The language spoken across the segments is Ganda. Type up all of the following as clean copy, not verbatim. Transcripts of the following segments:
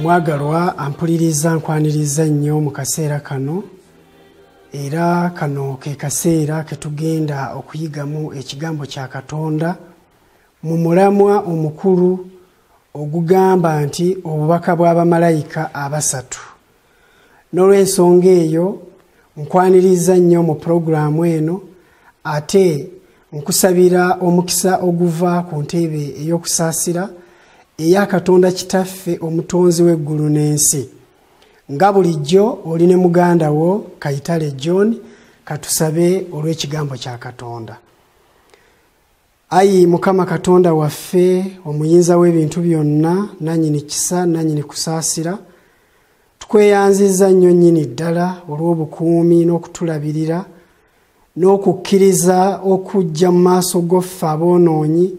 Omwagalwa ampuliriza nkwaniriza nnyo mu kaseera kano, era kano ke kaseera ke tugenda okuyigamu ekigambo kya Katonda mu mulamwa omukulu ogugamba nti obubaka bw'abamalayika abasatu. N'olw'ensonga eyo nkwaniriza nnyo mu pulogulaamu eno, ate nkusabira omukisa oguva ku ntebe ey'okusaasira eya Katonda Kitaffe omutonzi w'eggulu n'ensi. Nga bulijjo oli ne muganda wo Kayitale John, katusabe olw'ekigambo kya Katonda. Ayi Mukama Katonda waffe omuyinza w'ebintu byonna, nannyini kisa, nannyini kusaasira, tukweyanziza nnyo nnyini ddala olw'obukuumi n'okutulabirira n'okukkiriza okujja mu maaso goffe aboonoonyi,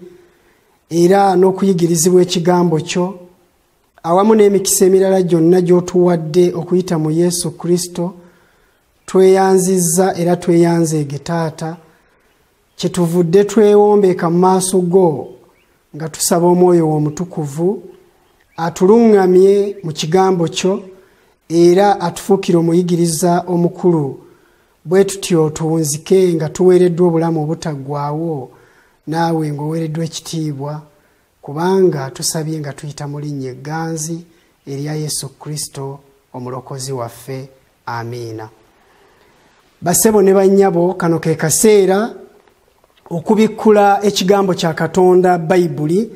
era n'okuyigirizibwa ekigambo kyo awamu n'emikisa emirala gyonna gy'otuwadde okuyita mu Yesu Kristo. Tweyanzizza era tweyanzeege Taata, kyetuvudde twewombeeka mu maaso go nga tusaba Omwoyo Omutukuvu atuluŋŋamye mu kigambo kyo era atufuukire omuyigiriza omukulu, bwe tutyo tuwunzike nga tuweereddwa obulamu obutaggwaawo, naawe ng'oweereddwa ekitiibwa, kubanga tusabye nga tuyita mu linnya egganzi erya Yesu Kristo omulokozi waffe. Amiina. Bassebo ne bannyabo, kano ke kaseera okubikkula ekigambo kya Katonda Bayibuli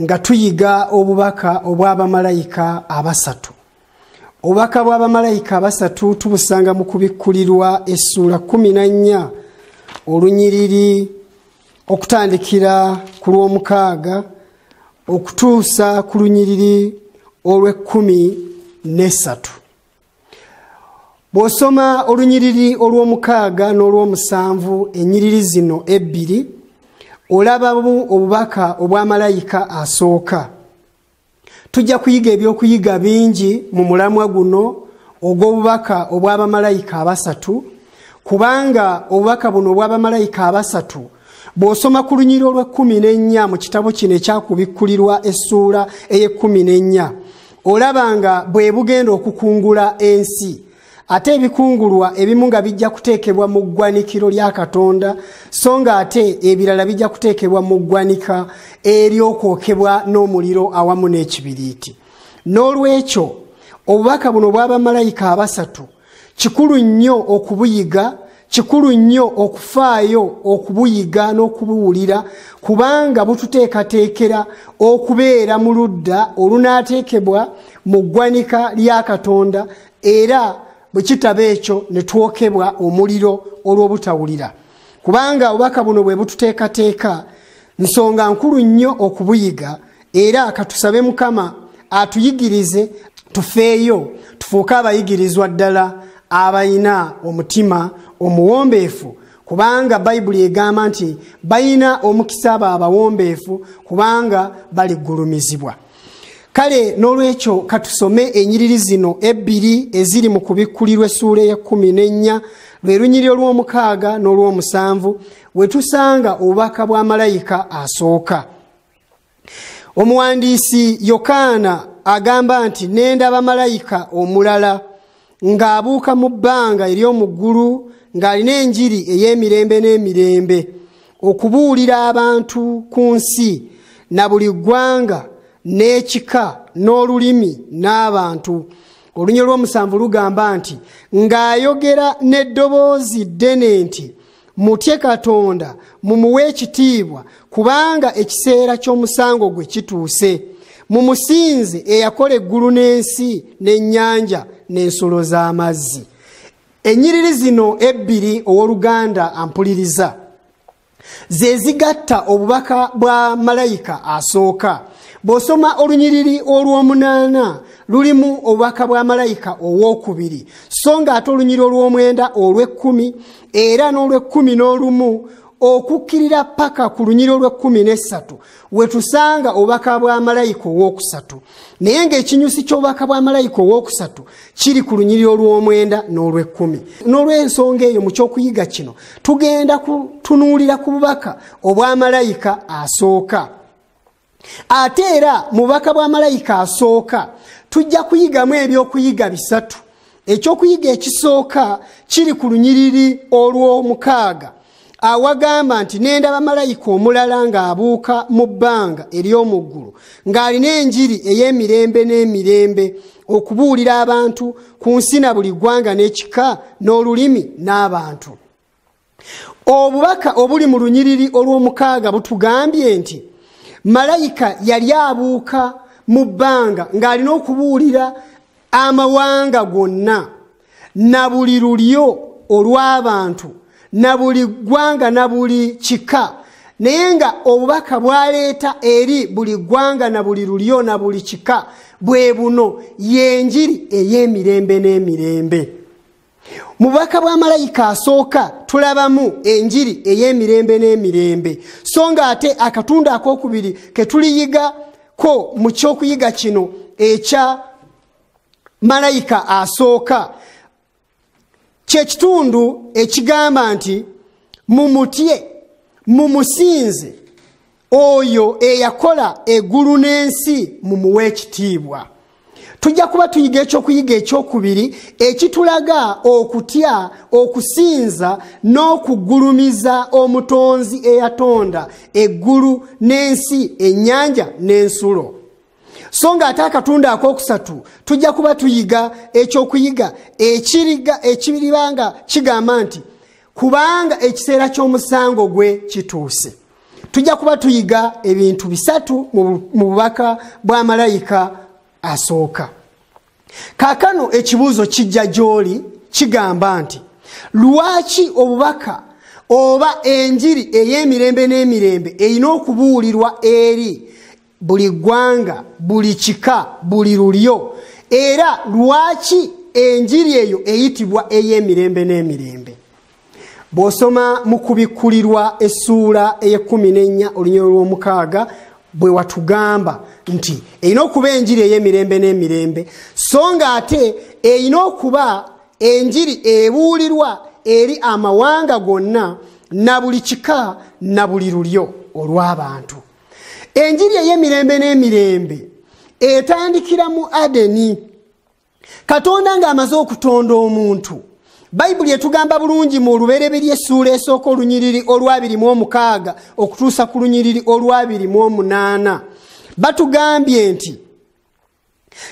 nga tuyiga obubaka obw'abamalayika abasatu. Obubaka bw'abamalayika abasatu tubusanga mu kubikkulirwa essuula 14 olunyiriri okutandikira ku lw'omukaaga okutuusa ku lunyiriri olw'13. Bw'osoma olunyiriri olw'omukaaga n'olw'omusanvu, ennyiriri zino ebbiri, olabamu obubaka obw'amalayika asooka. Tujja kuyiga ebyokuyiga bingi mu mulamwa guno ogw'obubaka obw'abamalayika abasatu, kubanga obubaka buno obw'abamalayika abasatu bw'osoma ku lunyiriri olw'14 mu kitabo kino ekyakubikkulirwa essuula ey'14, olabanga bwe bugenda okukungula ensi. Ate ebikungulwa ebimu nga bijja kuteekebwa mu ggwanikiro lya Katonda, so nga ate ebirala bijja kuteekebwa mu ggwanika ery'okwokebwa n'omuliro awamu n'ekibiriiti. N'olwekyo obubaka buno bw'abamalayika abasatu kikulu nnyo okubuyiga, kikulu nnyo okufaayo okubuyiga n'okubuwulira, kubanga bututeekateekera okubeera mu ludda olunaateekebwa mu ggwanika lya Katonda, era bwe kitaba ekyo ne twokebwa omuliro olw'obutawulira. Kubanga obubaka buno bwe bututeekateeka, nsonga nkulu nnyo okubuyiga, era katusabe Mukama atuyigirize tufeeyo, tufuuke abayigirizwa ddala abayina omutima omuwombeefu, kubanga Bayibuli egamba nti bayina omukisa abo abawombeefu, kubanga baligulumizibwa. Kale n'olwekyo katusome ennyiriri zino ebbiri eziri mu kubikkulirwa essuula ey'14, lwe lunyiriri olw'omukaaga n'olw'omusanvu, we tusanga obubaka bw'amalayika asooka. Omuwandiisi Yokaana agamba nti n'endaba malayika omulala ng'abuuka mu bbanga ery'omu ggulu ng'alina enjiri ey'emirembe n'emirembe, okubuulira abantu ku nsi na buli ggwanga n'ekika n'olulimi n'abantu. Olunyiriri olw'omusanvu lugamba nti ng'ayogera n'eddoboozi ddene nti, mutye Katonda, mumuwe ekitiibwa, kubanga ekiseera ky'omusango gwe kituuse. Mumusinze eyakola eggulu n'ensi n'ennyanja n'ensolo z'amazzi. Ennyiriri zino ebbiri ow'Oluganda ampuliriza ze zigatta obubaka bwa malayika asooka. Bw'osoma olunyiriri olw'8 lulimu obubaka bwa malayika ow'okubiri, so nga ate olunyiriri olw'9 olw'10 era n'olw'11 okukkirira paka ku lunyiriri olw'13 we tusanga obubaka bwa malayika ow'okusatu. Naye ng'ekinyusi ky'obubaka bwa malayika ow'okusatu kiri ku lunyiriri olw'9 n'olw'10. N'olw'ensonga eyo mu ky'okuyiga kino tugenda kutunuulira ku bubaka obwa malayika asooka. Ate era mu bubaka bwa malayika asooka tujja kuyigamu ebyokuyiga bisatu. Ekyokuyiga ekisooka kiri ku lunyiriri olw'omukaaga awagamba nti nendaba malayika omulala ng'abuuka mu bbanga ery'omu ggulu ng'alina enjiri ey'emirembe n'emirembe okubuulira abantu ku nsi na buli ggwanga n'ekika n'olulimi n'abantu. Obubaka obuli mu lunyiriri olw'omukaaga butugambye nti malayika yali abuuka mu bbanga ng'alina okubuulira amawanga gonna na buli lulyo olw'abantu na buli ggwanga na buli kika, naye nga obubaka bwaleeta eri buli ggwanga na buli lulyo na buli kika bwe buno yenjiri ey'emirembe n'emirembe. Mu bubaka bwa malayika asooka tulabamu enjiri ey'emirembe n'emirembe, so nga ate akatundu akokubiri ke tuliyigako mu kyokuyiga kino ekya malayika asooka kye kitundu ekigamba nti mumutye mumusinze oyo eyakola eggulu n'ensi mumuwe ekitiibwa. Tujja kuba tuyiga ekyokuyiga ekyokubiri ekitulaga okutya, okusinza n'okugulumiza omutonzi eyatonda eggulu n'ensi, ennyanja n'ensulo. So nga ate akatundu akokusatu tujja kuba tuyiga ekyokuyiga ekibiribanga kigamba nti kubanga ekiseera ky'omusango gwe kituuse. Tujja kuba tuyiga ebintu bisatu mu bubaka bwa malayika asooka. Kaakano ekibuuzo kijja gy'oli kigamba nti lwaki obubaka oba enjiri ey'emirembe n'emirembe erina okubuulirwa eri buli ggwanga, buli kika, buli lulyo, era lwaki enjiri eyo eyitibwa ey'emirembe n'emirembe? Bw'osoma mu kubikkulirwa essuula ey'e14 olunyiriri olw'omukaaga bwe watugamba nti erina okuba enjiri ey'emirembe n'emirembe, so nga ate erina okuba enjiri ebuulirwa eri amawanga gonna na buli kika na buli lulyo olw'abantu. Enjiri ey'emirembe n'emirembe etandikira mu Adeni. Katonda ng'amaze okutonda omuntu, Bayibuli etugamba bulungi mu lubereberye essuula esooka olunyiriri olw'26 okutuusa ku lunyiriri olw'28. Batugambye nti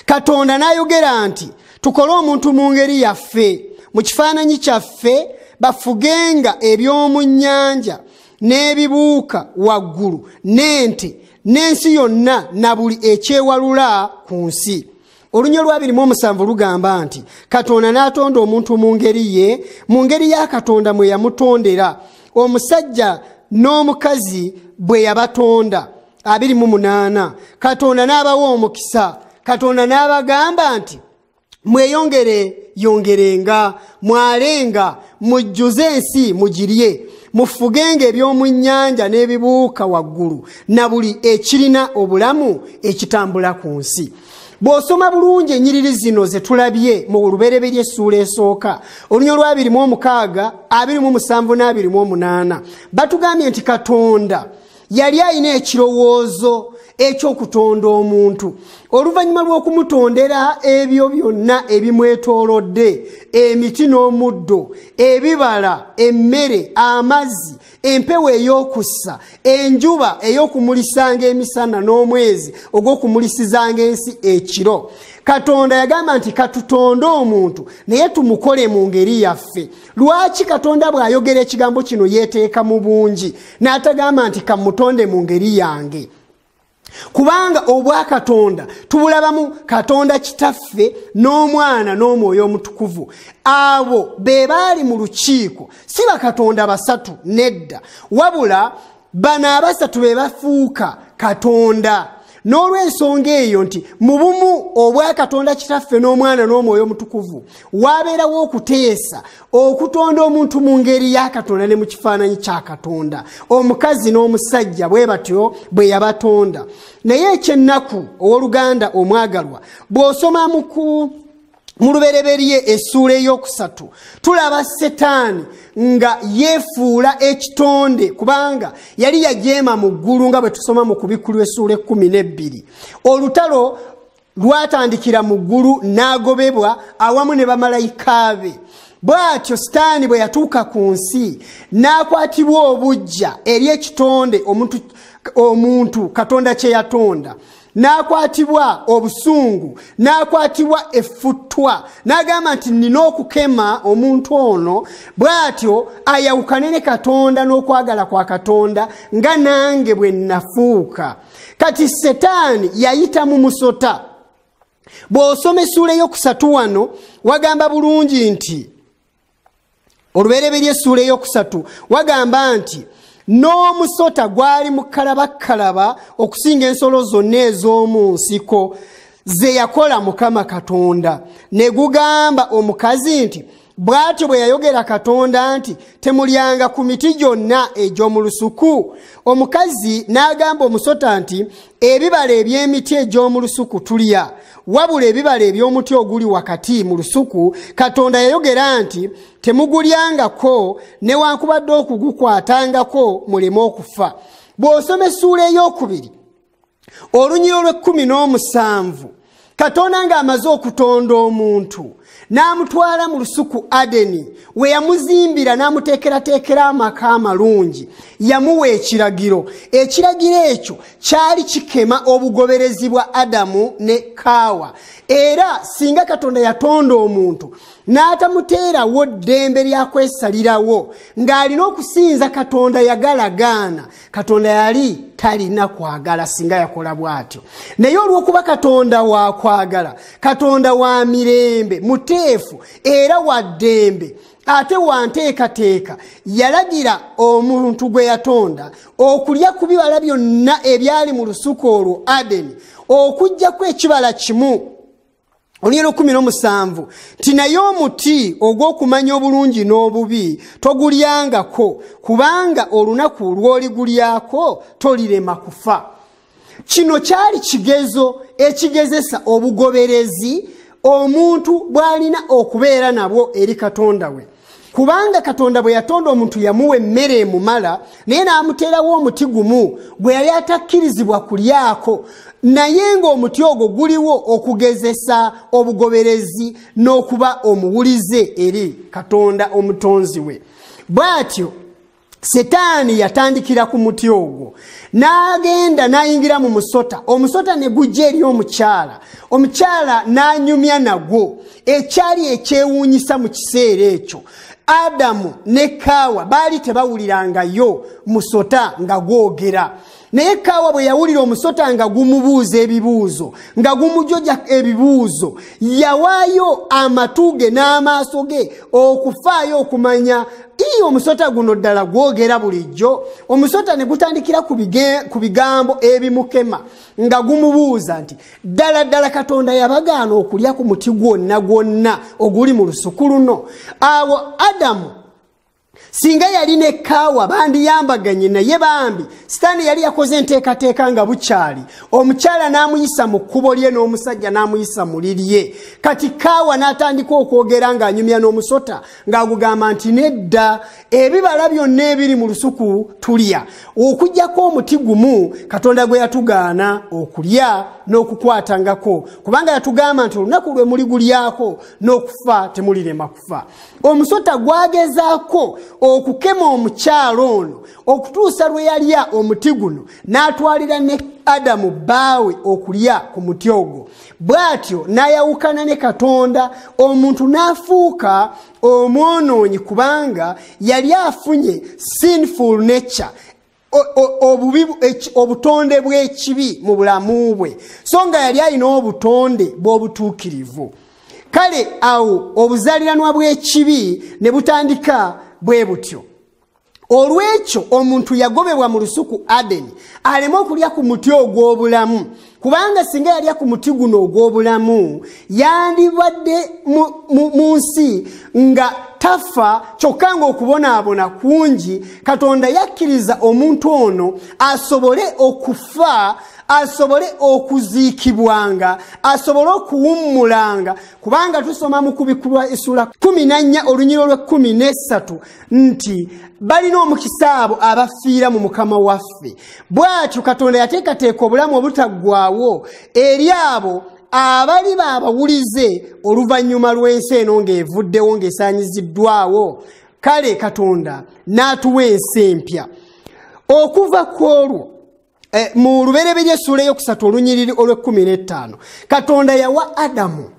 Katonda n'ayogera nti tukole omuntu mu ngeri yaffe, mu kifaananyi kyaffe, bafugenga eby'omu nnyanja n'ebibuuka waggulu n'ente n'ensi yonna na buli ekyewalula ku nsi. Olunyiriri olw'27 lugamba nti Katonda n'atonda omuntu mu ngeri ye, mu ngeri ya Katonda mwe yamutondera, omusajja n'omukazi bwe yabatonda. 28 Katonda n'abawa omukisa. Katonda n'abagamba nti mweyongerenga, mwalenga, mujjuze ensi mugirye, mufugenga eby'omu nnyanja n'ebibuuka waggulu na buli ekirina obulamu ekitambula ku nsi. Bw'osoma bulungi ennyiriri zino ze tulabye mu lubereberye essuula esooka olunyiriri olw'26, 27 n'28, batugambye nti Katonda yali alina ekirowoozo ekyokutonda omuntu. Oluvannyuma lw'okumutondera ebyo byonna ebimwetoolodde, emiti n'omuddo, ebibala, emmere, amazzi, empewo ey'okussa, enjuba ey'okumulisanga emisana n'omwezi ogw'okumulisizanga ensi ekiro, Katonda yagamba nti katutonde omuntu naye tumukole mu ngeri yaffe. Lwaki Katonda bw'ayogera ekigambo kino yeeteeka mu bungi n'atagamba nti kamutonde mu ngeri yange? Kubanga obwa Katonda tubulabamu Katonda kitaffe n'omwana n'omwoyo omutukuvu. Abo be baali mu lukiiko si bakatonda basatu, nedda, wabula bano abasatu be bafuuka Katonda. N'olw'ensonga eyo nti mu bumu obwa Katonda kitaffe n'omwana n'omwoyo omutukuvu wabeerawo okuteesa okutonda omuntu mu ngeri ya Katonda ne mu kifaananyi kya Katonda, omukazi n'omusajja bwe batyo bwe yabatonda. Naye ekyennaku ow'oluganda omwagalwa, bw'osoma mu lubereberye essuula ey'okusatu tulaba Setaani nga yeefuula ekitonde kubanga yali yajeema mu ggulu nga bwe tusoma mu kubikkulirwa essuula 12. Olutalo lwatandikira mu ggulu n'agobebwa awamu ne bamalayika be. Bw'atyo Sitaani bwe yatuuka ku nsi n'akwatibwa obujja eri ekitonde omuntu Katonda kye yatonda, n'akwatibwa obusungu, n'akwatibwa effutwa, n'agamba nti nina okukema omuntu ono bw'atyo ayawukane ne Katonda n'okwagala kwa Katonda nga nange bwe nafuuka. Kati Setaani yayita mu musota. Bw'osoma essuula ey'okusatu wano wagamba bulungi nti olubereberye essuula ey'okusatu wagamba nti n'omusota gwali mukalabakalaba okusinga ensolo zonna ez'omu nsiko ze yakola Mukama Katonda. Ne gugamba omukazi nti bw'atyo bwe yayogera Katonda nti temulyanga ku miti gyonna egy'omu lusuku. Omukazi n'agamba omusota nti ebibala eby'emiti egy'omu lusuku tulya, wabula ebibala eby'omuti oguli wakati mu lusuku Katonda yayogera nti temugulyangako newankubadde okugukwatangako muleme okufa. Bw'osoma essuula ey'okubiri olunyiro lw'17 Katonda ng'amaze okutonda omuntu n'amutwala mu lusuku Adeni we yamuzimbira n'amuteekerateekera amaka amalungi, yamuwa ekiragiro. Ekiragiro ekyo kyali kikema obugoberezi bwa Adamu ne Kaawa. Era singa Katonda yatonda omuntu n'atamuteerawo ddembe lya kwesalirawo ng'alina okusinza Katonda yagalagaana, Katonda yali talina kwagala singa yakola bw'atyo. Naye olw'okuba Katonda wa kwagala, Katonda wa mirembe, muteefu era wa ddembe, ate wanteekateeka, yalagira omuntu gwe yatonda okulya ku bibala byonna ebyali mu lusuku olwo Adeni okuggyako ekibala kimu. Olunyiro 17 nti naye omuti ogw'okumanya obulungi n'obubi togulyangako, kubanga olunaku lw'oligulyako tolirema kufa. Kino kyali kigezo ekigezesa obugoberezi omuntu bw'alina okubeera nabwo eri Katonda we. Kubanga Katonda bwe yatonda omuntu yamuwa emmere emumala, naye n'amuteerawo omuti gumu gwe yali atakkirizibwa kulyako, naye ng'omuti ogwo guliwo okugezesa obugoberezi n'okuba omuwulize eri Katonda omutonzi we. Bw'atyo Setaani yatandikira ku muti ogwo n'agenda n'ayingira mu musota. Omusota ne gujja eri omukyala, omukyala n'anyumya nagwo. Ekyali ekyewuunyisa mu kiseera ekyo, Adamu ne Kaawa baali tebawulirangayo musota nga gwogera. Naye Kaawa bwe yawulira omusota nga gumubuuza ebibuuzo, nga gumujoja ebibuuzo, yawaayo amatu ge n'amaaso ge okufaayo okumanya omusota guno ddala gwogera bulijjo. Omusota ne gutandikira ku bigambo ebimukema nga gumubuuza nti ddala ddala Katonda yabagaana okulya ku muti gwonna gwonna oguli mu lusuku luno? Awo Adamu singa yali ne Kaawa bandiyambaganye, naye bambi Sitaani yali yakoze enteekateeka nga bukyali. Omukyala n'amuyisa mu kkubo lye n'omusajja n'amuyisa mu lirye. Kati Kaawa n'atandika okwogera ng'anyumya n'omusota ng'agugamba nti nedda, ebibala byonna ebiri mu lusuku tulya, okuggyako omuti gumu Katonda gwe yatugaana okulya n'okukwatangako, kubanga yatugamba nti olunaku lwe muligulyako n'okufa temulirema kufa. Omusota gwagezaako okukema omukyalo ono okutuusa lwe yalya omuti guno n'atwalira ne Adamu baawe okulya ku muti ogwo. Bw'atyo n'ayawukana ne Katonda, omuntu n'afuuka omwonoonyi kubanga yali afunye sinful nature, obutonde bw'ekibi mu bulamu bwe, so nga yali alina obutonde bw'obutuukirivu. Kale awo obuzaaliranwa bw'ekibi ne butandika bwe butyo. Olw'ekyo omuntu yagobebwa mu lusuku Adeni aleme okulya ku muti ogw'obulamu, kubanga singa yalya ku muti guno ogw'obulamu yandibadde mu nsi nga tafa, kyokka ng'okubonaabona kungi. Katonda yakkiriza omuntu ono asobole okufa, asobole okuziikibwanga, asobole okuwummulanga, kubanga tusoma mu Kubikulwa essula 14 olunyiro lw'13 nti balina omukisa abo abafiira mu Mukama waffe. Bw'atyo Katonda yateekateeka obulamu obutaggwaawo eri abo abali babawulize oluvannyuma lw'ensi eno ng'evuddewo ng'esaanyiziddwawo, kale Katonda n'atuwa ensi empya. Okuva ku olwo mu Lubereberye essuula ey'okusatu olunyiriri olw'15 Katonda yawa Adamu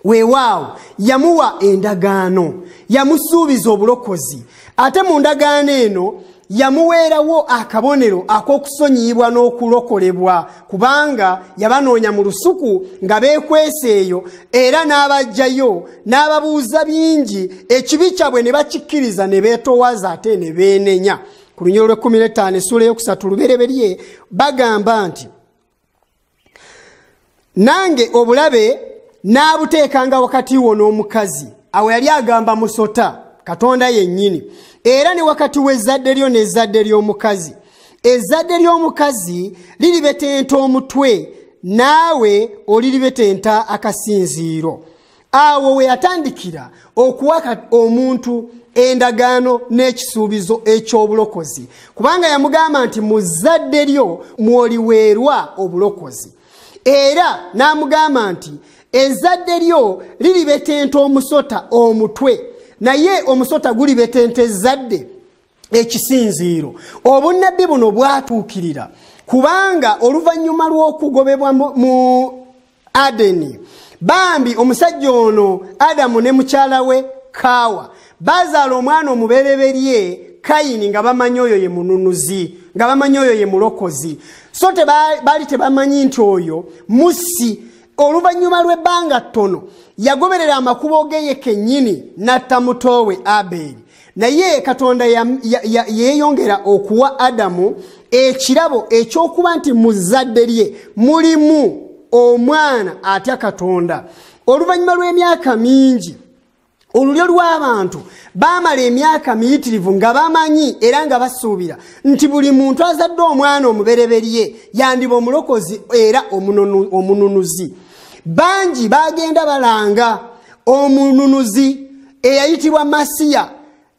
weewaawo yamuwa endagaano, yamusuubiza obulokozi, ate mu ndagaano eno yamuweerawo akabonero ak'okusonyiyibwa n'okulokolebwa, kubanga yabanoonya mu lusuku nga beekwese eyo, era n'abajjayo n'ababuuza bingi, ekibi kyabwe ne bakikkiriza ne beetoowaza ate ne beenenya. Ku lunyiriri olw'15 essuula ey'okusatu Lubereberye bagamba nti nange obulabe n'abuteekanga wakati wo n'omukazi. Awo yali agamba musota, Katonda yennyini, era ne wakati w'ezzadde lyo n'ezzadde ly'omukazi. Ezzadde ly'omukazi liribetenta omutwe, naawe oliribetenta akasinziiro. Awo we yatandikira okuwa omuntu endagaano n'ekisuubizo eky'obulokozi, kubanga yamugamba nti mu zzadde lyo mw'oliweerwa obulokozi. Era n'amugamba nti ezzadde lyo liribetenta omusota omutwe, naye omusota gulibetenta ezzadde ekisinziiro. Obunnabbi buno bwatuukirira, kubanga oluvannyuma lw'okugobebwa mu Adeni, bambi omusajja ono Adamu ne mukyala we Kaawa bazaala omwana omubereberye Kayini nga bamanyi oyo ye mununuzi, nga bamanyi oyo ye mulokozi. So baali tebamanyi nti oyo musi. Oluvannyuma lw'ebbanga ttono yagoberera amakubo ge ye kennyini n'atta muto we Aberi. Naye Katonda yeeyongera okuwa Adamu ekirabo eky'okuba nti mu zzadde lye mulimu omwana atya Katonda. Oluvannyuma lw'emyaka mingi, olulyo lw'abantu baamala emyaka miyitirivu nga bamanyi era nga basuubira nti buli muntu azadde omwana omubereberye yandiba omulokozi era omununuzi. Bangi bagenda balanga omununuzi eyayitibwa Masiya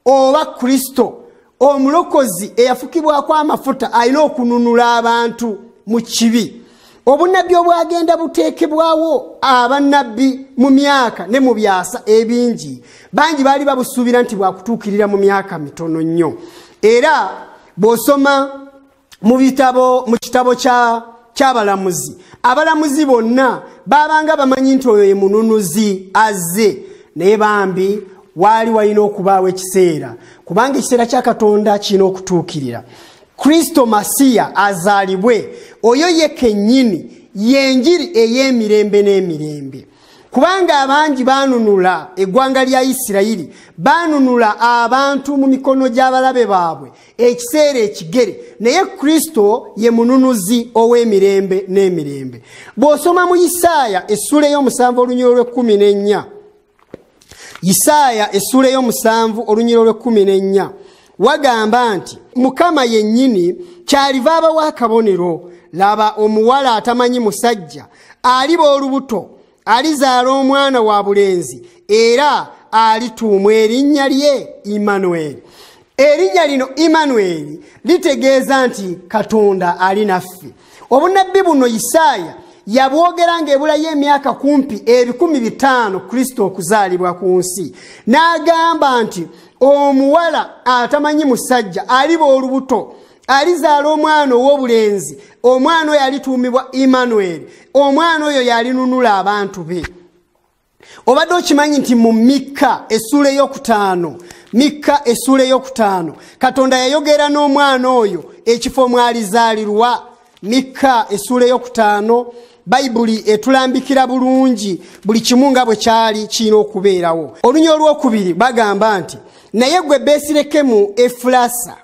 oba Kristo, omulokozi eyafukibwako amafuta alina okununula abantu mu kibi. Obunnabbi obwagenda buteekebwawo abannabbi mu myaka ne mu byasa ebingi, bangi baali babusuubira nti bwakutuukirira mu myaka mitono nnyo. Era bw'osoma mu kitabo ky'abalamuzi, abalamuzi bonna babanga bamanyi nti oyo ye mununuzi azze, naye bambi waali walina okubaawo ekiseera, kubanga ekiseera kya Katonda kirina okutuukirira. Kristo Masiya azaalibwe, oyo ye kennyini yenjiri ey'emirembe n'emirembe. Kubanga abangi baanunula eggwanga lya Isirayiri, baanunula abantu mu mikono gy'abalabe baabwe ekiseera ekigere, naye Kristo ye mununuzi ow'emirembe n'emirembe. Bw'osoma mu Isaaya essuula ey'omusanvu olunyiriri olw'14, Isaaya essuula ey'omusanvu olunyiriri olw'14 wagamba nti Mukama yennyini kyaliva abawa akabonero, laba omuwala atamanyi musajja aliba olubuto, alizaala omwana wa bulenzi, era alituumwa erinnya lye Immanueli. Erinnya lino Immanueli litegeeza nti Katonda ali naffe. Obunnabbi buno Isaaya yabwogera ng'ebulayo emyaka kumpi 500 Kristo okuzaalibwa ku nsi. N'agamba nti omuwala atamanyi musajja aliba olubuto, alizaala omwana ow'obulenzi, omwana oyo alituumibwa Immanueli, omwana oyo yalinunula abantu be. Obadde okimanyi nti mu Mikka essuula ey'okutaano Katonda yayogera n'omwana oyo ekifo mwalizaalirwa. Mikka essuula ey'okutaano Bayibuli etulambikira bulungi buli kimu nga bwe kyali kirina okubeerawo. Olunya olwokubiri bagamba nti naye gwe Besirekemu Efulasa,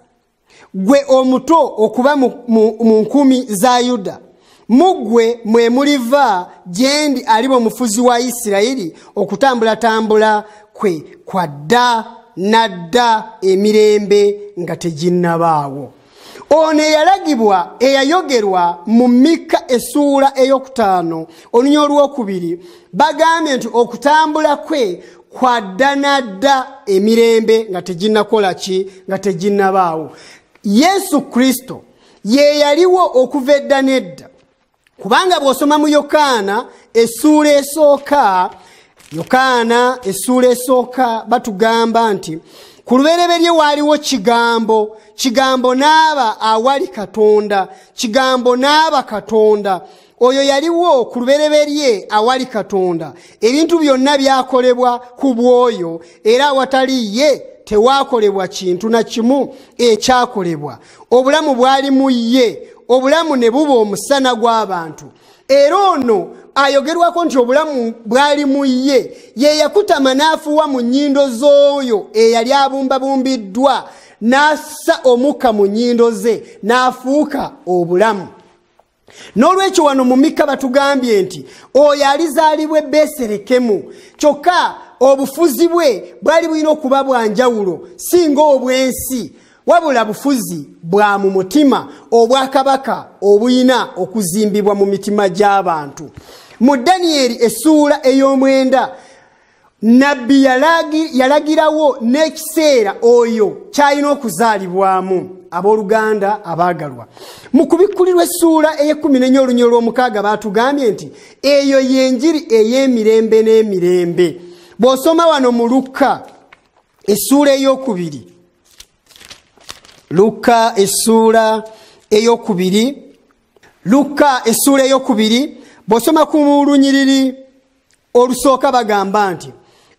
gwe omuto okuba mu nkumi za Yuda, mugwe mwe muliva gyendi aliba omufuzi wa Isirayiri, okutambulatambula kwe kwa dda nadda emirembe nga teginnabaawo. Ono eyalagibwa eyayogerwa mu Mikka essuula ey'okutaano olunya olwokubiri bagambye nti okutambula kwe kwa dda nadda emirembe nga teginnakola ki, nga teginnabaawo. Yesu Kristo ye yaliwo okuva edda nedda, kubanga bw'osoma mu Yokaana essula esooka batugamba nti ku lubereberye waaliwo kigambo, kigambo n'aba awali Katonda, kigambo n'aba Katonda. Oyo yaliwo ku lubereberye awali Katonda. Ebintu byonna byakolebwa ku bw'oyo, era awatali ye tewaakolebwa kintu na kimu ekyakolebwa. Obulamu bwali mu ye, obulamu ne buba omusana gw'abantu. Era ono ayogerwako nti obulamu bwali mu ye, ye yakutama n'afuuwa mu nnyindo z'oyo eyali abumbabumbiddwa, n'assa omukka mu nnyindo ze n'afuuka obulamu. N'olwekyo wano mu Mikka batugambye nti oyo alizaalibwa Besirekemu, kyokka obufuzi bwe bwali bulina okuba bwa njawulo, si ng'obwensi, wabula bufuzi bwa mu mutima obwakabaka obulina okuzimbibwa mu mitima gy'abantu. Mu Danyeri essula ey'omwenda, Nabbi yalagirawo n'ekiseera oyo kyalina okuzaalibwamu. Abooluganda abaagalwa, mu kubikkulirwa essula ey'e14 olunyolo lw'omukaaga batugambye nti eyo y'enjiri ey'emirembe n'emirembe. Bw'osoma wano mu Luka essula ey'okubiri, Luka essula ey'okubiri, bw'osoma ku lunyiriri olusooka bagamba nti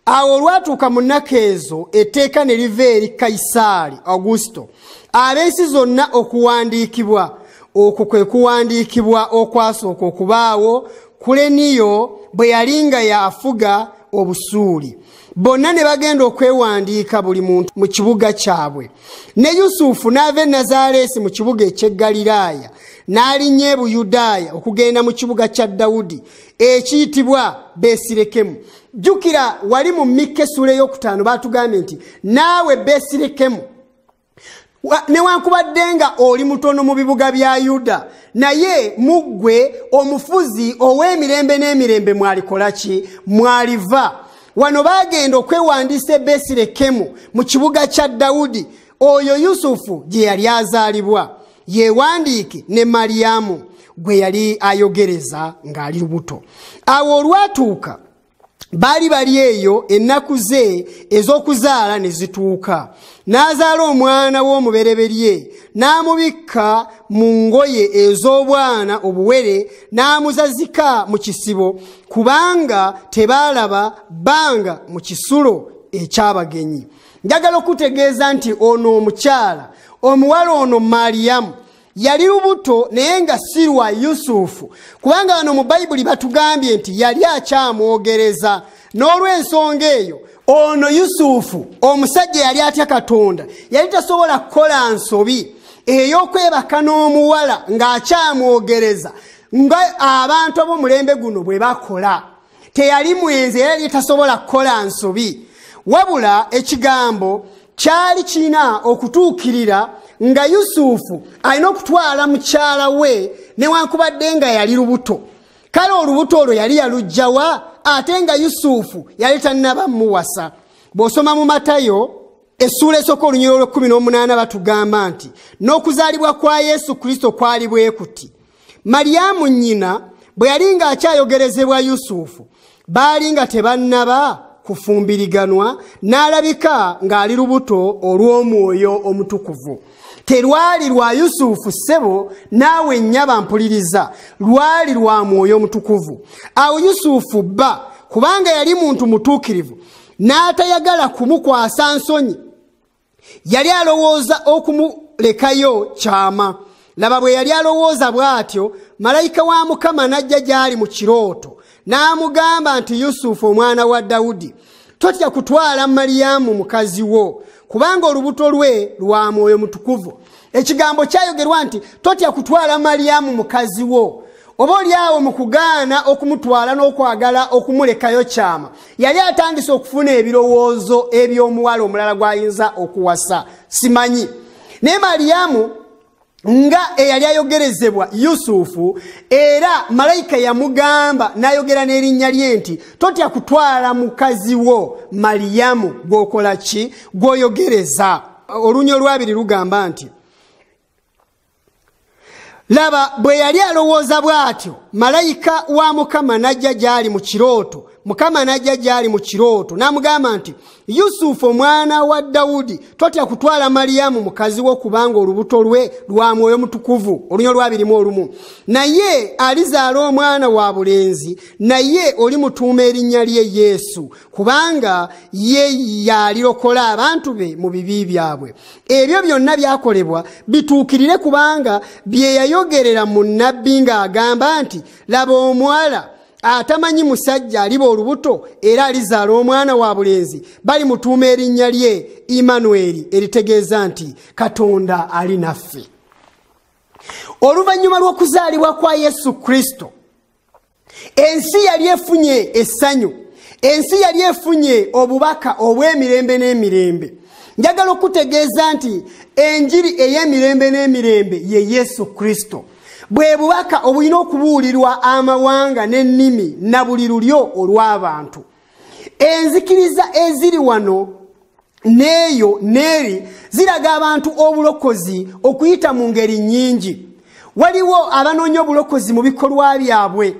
awo olwatuuka mu nnaku ezo etteeka ne liva eri Kayisaali Augusito, ab'ensi zonna okuwandiikibwa. Okwo kwe kuwandiikibwa okwasooka okubaawo Kuleniyo bwe yali nga yafuga Obusuuli. Bonna ne bagenda okwewandiika buli muntu mu kibuga kyabwe. Ne Yusufu n'ava e Nazaaleesi mu kibuga eky'e Ggaliraaya n'alinnya e Buyudaaya okugenda mu kibuga kya Dawudi ekiyitibwa Besirekemu. Jjukira wali mu Mikka essula ey'okutaano batugambye nti naawe Besirekemu, newankubadde nga oli mutono mu bibuga bya Yuda, naye muggwe omufuzi ow'emirembe n'emirembe mwalikola ki? Mwaliva. Wano bagenda okwewandiisa Besirekemu mu kibuga kya Dawudi, oyo Yusufu gye yali azaalibwa, yewandiike ne Mariyamu gwe yali ayogereza ng'ali lubuto. Awo olwatuuka bali eyo, ennaku ze ez'okuzaala ne zituuka. N'azaala omwana w'omubereberye, n'amubikka mu ngoye ez'obwana obuwere, n'amuzazika mu kisibo, kubanga tebaalaba bbanga mu kisulo eky'abagenyi. Njagala okutegeeza nti ono omukyala, omuwala ono Mariyamu, yali lubuto naye nga si lwa Yusufu, kubanga wano mu Bayibuli batugambye nti yali akyamwogereza. N'olw'ensonga eyo, ono Yusufu omusajja yali atya Katonda, yali tasobola kukola nsobi ey'okwebaka n'omuwala ng'akyamwogereza nga abantu ab'omulembe guno bwe bakola. Teyali mwenzi, yali tasobola kukola nsobi, wabula ekigambo kyali kirina okutuukirira nga Yusufu alina okutwala mukyala we newankubadde nga yali lubuto. Kale olubuto olwo yali yalugjawa, ate nga Yusufu yali tannaba muwasa. Bw'osoma mu Matayo essula esooka olunyolo lw'18 batugamba nti n'okuzaalibwa kwa Yesu Kristo kwali bwe kuti. Mariyamu nnyina bwe yali ng'akyayogerezebwa Yusufu, baali nga tebannaba kufumbiriganwa, n'alabika ng'ali lubuto olw'Omwoyo Omutukuvu. Terwali lwa Yusufu ssebo, naawe nnyaba mpuliriza, lwali lwa Mwoyo Omutukuvu. Awo Yusufu bba, kubanga yali muntu mutuukirivu, n'atayagala kumukwasa nsonyi, yali alowooza okumulekayo kyama. Laba bwe yali alowooza bw'atyo, malayika wa Mukama n'ajja gy'ali mu kirooto, n'amugamba nti Yusufu omwana wa Dawudi, totya kutwala Mariyamu mukazi wo, kubanga olubuto lwe lwa Mwoyo Mutukuvu. Ekigambo kyayogerwa nti totya kutwala Mariyamu mukazi wo. Oba olyawo mu kugaana okumutwala n'okwagala okumulekayo kyama, yali atandise okufuna ebirowoozo eby'omuwala omulala gw'ayinza okuwasa, simanyi. Naye Mariyamu nga eyali ayogerezebwa Yusufu, era malayika yamugamba n'ayogera n'erinnya lye nti totya kutwala mukazi wo Mariyamu gw'okola ki? Gw'oyogereza. Olunyo olwabiri lugamba nti laba bwe yali alowooza bw'atyo malayika wa Mukama n'ajja gy'ali mu kirooto. Mukama n'ajja gy'ali mu kirooto n'amugamba nti, Yusufu omwana wa Dawudi, totya kutwala Mariyamu mukazi wo, kubanga olubuto lwe lwa Mwoyo Mutukuvu, olunyo lwa 21, naye alizaala omwana wa bulenzi, naye olimutuuma erinnya lye Yesu, kubanga ye yalirokola abantu be mu bibi byabwe. Ebyo byonna byakolebwa bituukirire, kubanga bye yayogerera mu nnabbi ng'agamba nti, laba omuwala atamanyi musajja aliba olubuto era alizaala omwana wa bulenzi, bali mutuuma erinnya lye Immanueli, eritegeeza nti Katonda ali naffe. Oluvannyuma lw'okuzaalibwa kwa Yesu Kristo, ensi yali efunye essanyu, ensi yali efunye obubaka obw'emirembe n'emirembe. Njagala okutegeeza nti enjiri ey'emirembe n'emirembe ye Yesu Kristo. Bwe bubaka obulina okubuulirwa amawanga n'ennimi na buli lulyo olw'abantu. Enzikiriza eziri wano n'eyo n'eri ziraga abantu obulokozi okuyita mu ngeri nnyingi. Waliwo abanoonya obulokozi mu bikolwa byabwe,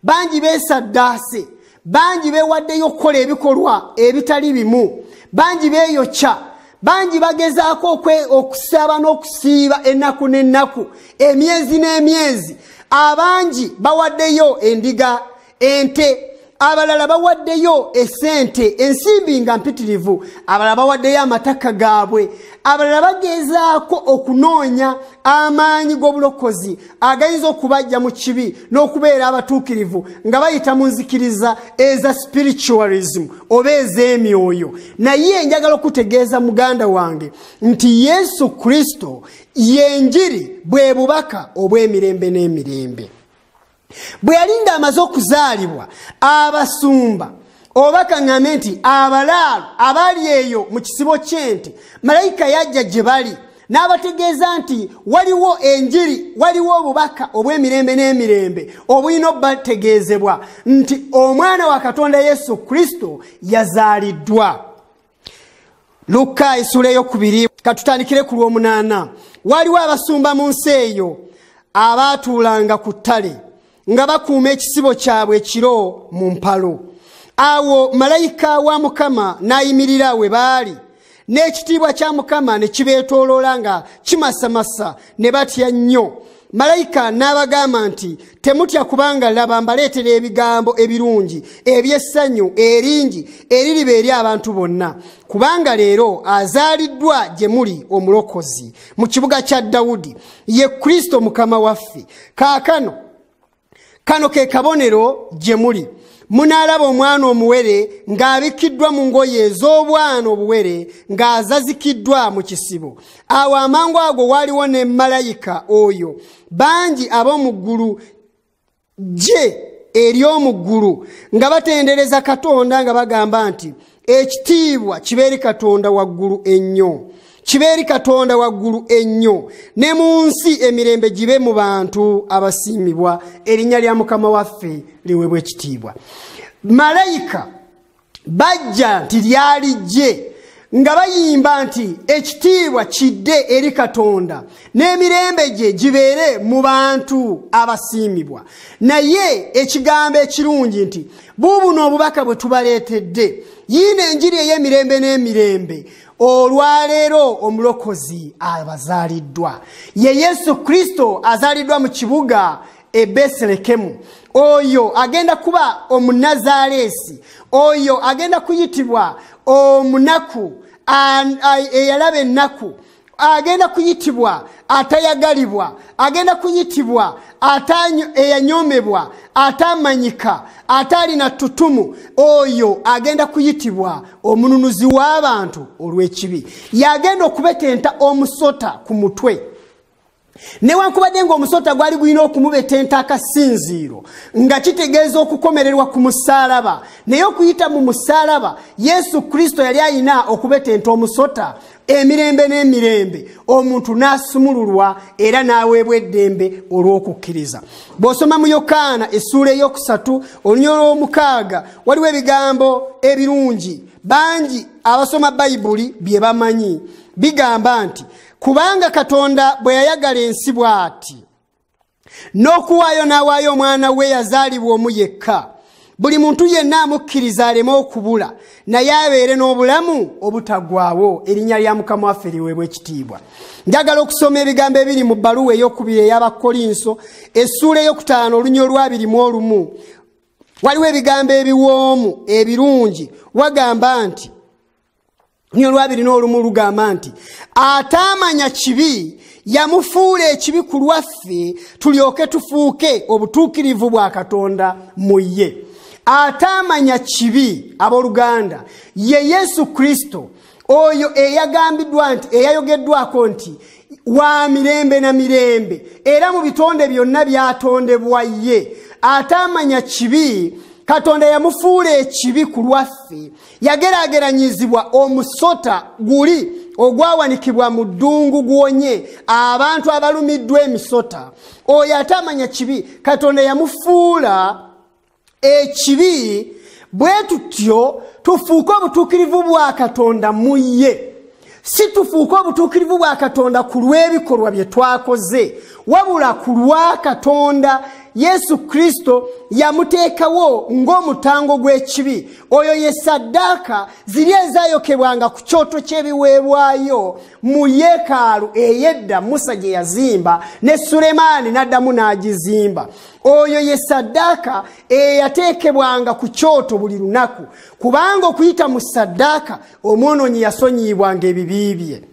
bangi beesaddaase, bangi beewaddeyo okukola ebikolwa ebitali bimu, bangi beeyokya, bangi bagezaako okusaba n'okusiiba ennaku n'ennaku, emyezi n'emyezi. Abangi bawaddeyo endiga, ente, abalala bawaddeyo esente, ensimbi nga mpitirivu, abalala bawaddeyo amataka gaabwe, abalala bagezaako okunoonya amaanyi g'obulokozi agayinza okubajja mu kibi n'okubeera abatuukirivu nga bayita mu nzikiriza eza spiritualism oba ez'emyoyo. Naye njagala okutegeeza muganda wange nti Yesu Kristo yenjiri bwe bubaka obw'emirembe n'emirembe. Bwe yali ng'amaze okuzaalibwa, abasumba oba kaŋŋambe nti abalaalo abaali eyo mu kisibo ky'ente, malayika yajja gye bali n'abategeeza nti waliwo enjiri, waliwo obubaka obw'emirembe n'emirembe obulina obbategeezebwa nti omwana wa Katonda Yesu Kristo yazaaliddwa. Luka essula ey'okubiri, katutandikire ku lw'omunaana. Waliwo abasumba mu nsi eyo abaatuulanga ku ttale nga bakuuma ekisibo kyabwe ekiro mu mpalo. Awo malayika wa Mukama n'ayimirira we baali, n'ekitiibwa kya Mukama ne kibeetooloola nga kimasamasa, ne batya nnyo. Malayika n'abagamba nti, temutya, kubanga laba mbaleetera ebigambo ebirungi eby'essanyu eringi eririba eri abantu bonna, kubanga leero azaaliddwa gye muli omulokozi mu kibuga kya Dawudi, ye Kristo Mukama waffe. Kaakano kano ke kabonero gye muli. Munaalaba omwana omuwere ng'abikiddwa mu ngoye ez'obwana obuwere, ng'azazikiddwa mu kisibo. Awo amangu ago waaliwo ne malayika oyo, bangi ab'omu ggulu gye ery'omu ggulu, nga batendereza Katonda nga bagamba nti, ekitiibwa kibeeri Katonda waggulu ennyo, kibeeri Katonda waggulu ennyo, ne mu nsi emirembe gibe mu bantu abasiimibwa, erinnya lya Mukama waffe liweebwe ekitiibwa. Malayika bajja nti lyali gye, nga bayimba nti ekitiibwa kidde eri Katonda, n'emirembe gye gibeere mu bantu abasiimibwa. Naye ekigambo ekirungi nti buubuno obubaka bwe tubaleetedde, yiino enjiri ey'emirembe n'emirembe. Olwaleero omulokozi abazaaliddwa, ye Yesu Kristo azaaliddwa mu kibuga e Beselekemu. Oyo agenda kuba Omunazaleesi, oyo agenda kuyitibwa omunaku, eyalaba ennaku, agenda kuyitibwa atayagalibwa, agenda kuyitibwa eyanyomebwa, atamanyika, atalina ttutumu, oyo agenda kuyitibwa omununuzi w'abantu olw'ekibi. Yagenda okubetenta omusota ku mutwe, newankubadde ng'omusota gwali gulina okumubetenta akasinziiro nga kitegeeza okukomererwa ku musaalaba, naye okuyita mu musaalaba Yesu Kristo yali alina okubetenta omusota emirembe n'emirembe, omuntu n'asumululwa era n'aweebwa eddembe olw'okukkiriza. Bw'osoma mu Yokaana essuula ey'okusatu olunyolo lw'omukaaga, waliwo ebigambo ebirungi bangi abasoma Bayibuli bye bamanyi. Bigamba nti, kubanga Katonda bwe yayagala ensi bw'ati, n'okuwaayo n'awaayo omwana we yazaalibwa omu yekka, buli muntu yenna amukkiriza aleme okubula naye abeere n'obulamu obutaggwaawo. Erinnya lya Mukama waffe liweebwe ekitiibwa. Njagala okusoma ebigambo ebiri mu bbaluwa ey'okubiri ey'Abakolinso essuula ey'okutaano olunya olw'abiri-mu-olumu. Waliwo ebigambo ebiwoomu ebirungi. Wagamba nti olunya olw'abiri-n'olumu lugamba nti ataamanya kibi yamufuula ekibi ku lwaffe tulyoke tufuuke obutuukirivu bwa Katonda mu ye. Ataamanya kibi abooluganda ye Yesu Kristo, oyo eyagambiddwa nti eyayogeddwako nti wa mirembe na mirembe era mu bitonde byonna byatondebwa ye. Ataamanya kibi Katonda yamufuula ekibi ku lwaffe, yageraageranyizibwa omusota guli ogwawanikibwa mu ddungu gwonye abantu abalumiddwa emisota. Oyo ataamanya kibi Katonda yamufuula ekibi, bwe tutyo tufuuke obutuukirivu bwa Katonda mu ye. Si tufuuke obutuukirivu bwa Katonda ku lw'ebikolwa bye twakoze, wabula ku lwa Katonda. Yesu Kristo yamuteekawo ng'omutango gw'ekibi. Oyo ye ssaddaaka ziri ezaayokebwanga ku kyoto ky'ebiweebwayo mu yeekaalu ey'edda Musa gye yazimba ne Sulemaani n'addamu n'agizimba. Oyo ye ssaddaaka eyateekebwanga ku kyoto buli lunaku, kubanga okuyita mu ssaddaaka omwonoonyi yasonyiyibwanga ebibi bye.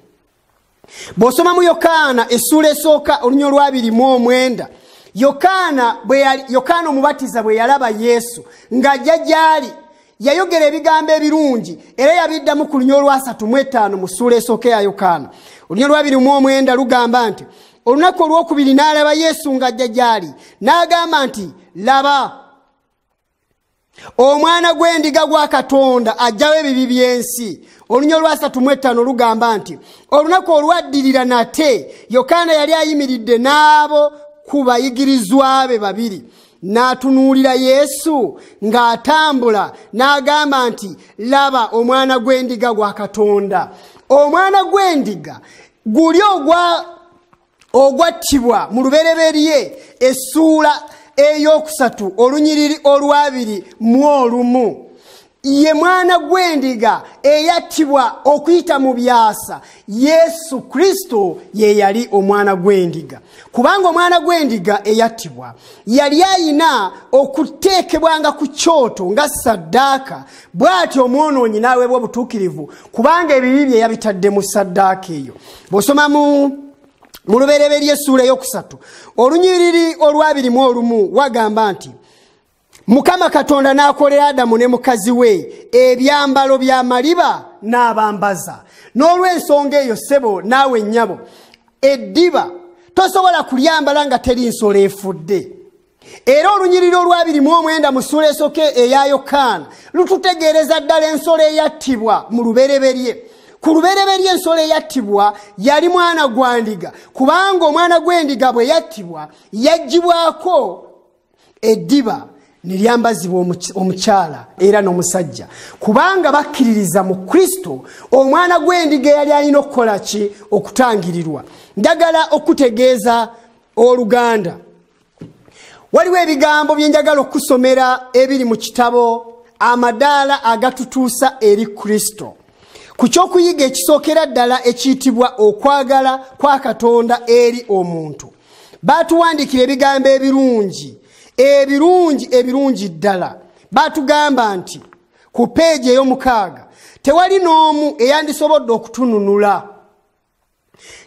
Bw'osoma mu Yokaana essuula esooka olunya olw'abiri-mu-omwenda, Yokaana omubatiza bwe yalaba Yesu ng'ajja gy'ali, yayogera ebigambo ebirungi era yabiddamu ku lunya olwa-35 mu ssuula esooka ya Yokaana. Olunya olw'abiri-mu-omwenda lugamba nti olunaku olwokubiri n'alaba Yesu ng'ajja gy'ali, n'agamba nti laba omwana gw'endiga gwa Katonda ajjawo ebibi by'ensi. Olunya olwa-35 lugamba nti olunaku olwaddirira nate Yokaana yali ayimiridde n'abo ku bayigirizwa be babiri, n'atunuulira Yesu ng'atambula, n'agamba nti laba omwana gw'endiga gwa Katonda. Omwana gw'endiga guli ogwattibwa mu lubereberye essuula ey'okusatu olunyiriri olw'abiri-mu-olumu. Ye mwana gw'endiga eyattibwa okuyita mu byasa. Yesu Kristo ye yali omwana gw'endiga, kubanga omwana gw'endiga eyattibwa yali ayina okuteekebwanga ku kyoto nga ssaddaaka, bw'atyo omwonoonyi n'aweebwa obutuukirivu kubanga ebibi bye yabitadde mu ssaddaaka eyo. Bw'osoma mu lubereberye essuula ey'okusatu olunyiriri olw'abiri-mu-olumu wagamba nti Mukama Katonda n'akolera Adamu ne mukazi we ebyambalo by'amaliba n'abambaza. N'olw'ensonga eyo ssebo naawe nnyabo, eddiba tosobola kulyambala nga teri nsolo efudde. Era olunyiriri olw'abiri-mu-omwenda mu ssuula esooka eya Yokaana lututegeereza ddala ensolo eyattibwa mu lubereberye. Ku lubereberye ensolo eyattibwa yali mwana gwa ndiga, kubanga omwana gw'endiga bwe yattibwa yaggyibwako eddiba ne lyambazibwa omukyala era n'omusajja, kubanga bakkiririza mu Kristo omwana gw'endiga eyali alina okukola ki? Okutangirirwa. Njagala okutegeeza oluganda, waliwo ebigambo bye njagala okusomera ebiri mu kitabo Amadaala Agatutuusa eri Kristo, ku kyokuyiga ekisookera ddala ekiyitibwa okwagala kwa Katonda eri omuntu. Baatuwandiikira ebigambo ebirungi ddala. Baatugamba nti ku peegi ey'omukaaga tewali n'omu eyandisobodde okutununula.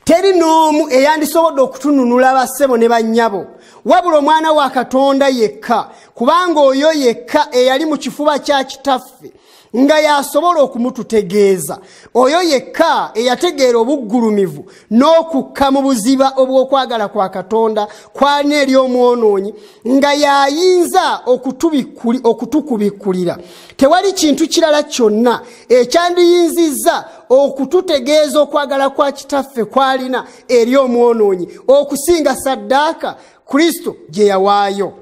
Teri n'omu eyandisobodde okutununula bassebo ne bannyabo, wabula omwana wa Katonda yekka, kubanga oyo yekka eyali mu kifuba kya kitaffe nga yasobola okumututegeeza. Oyo yekka eyategeera obuggulumivu n'okukka mu buziba obw'okwagala kwa Katonda kwalina eri omwonoonyi, nga yayinza okutukubikkulira. Tewali kintu kirala kyonna ekyandiyinzizza okututegeeza okwagala kwa kitaffe kwalina eri omwonoonyi okusinga ssaddaaka Kristo gye yawaayo.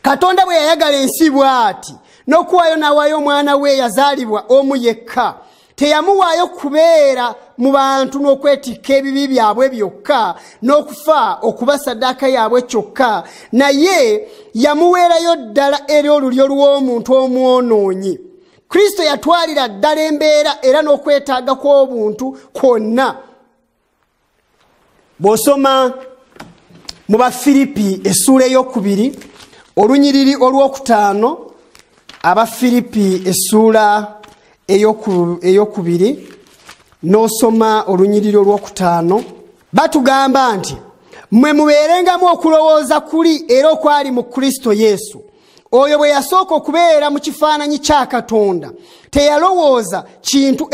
Katonda bwe yayagala ensi bw'ati n'okuwaayo n'awaayo omwana we yazaalibwa omu yekka, teyamuwaayo kubeera mu bantu n'okwetikka ebibi byabwe byokka n'okufa okuba ssaddaaka yaabwe kyokka, naye yamuweerayo ddala eri olulyo lw'omuntu omwonoonyi. Kristo yatwalira ddala embeera era n'okwetaaga kw'obuntu kwonna. Bw'osoma mu Bafiripi essula ey'okubiri olunyiriri olw'okutaano, Abafiripi essula ey'okubiri n'osoma olunyiriri olw'okutaano, batugamba nti mmwe mubeerengamu okulowooza kuli era okwali mu Kristo Yesu. Oyo bwe yasooka okubeera mu kifaananyi kya Katonda teyalowooza kintu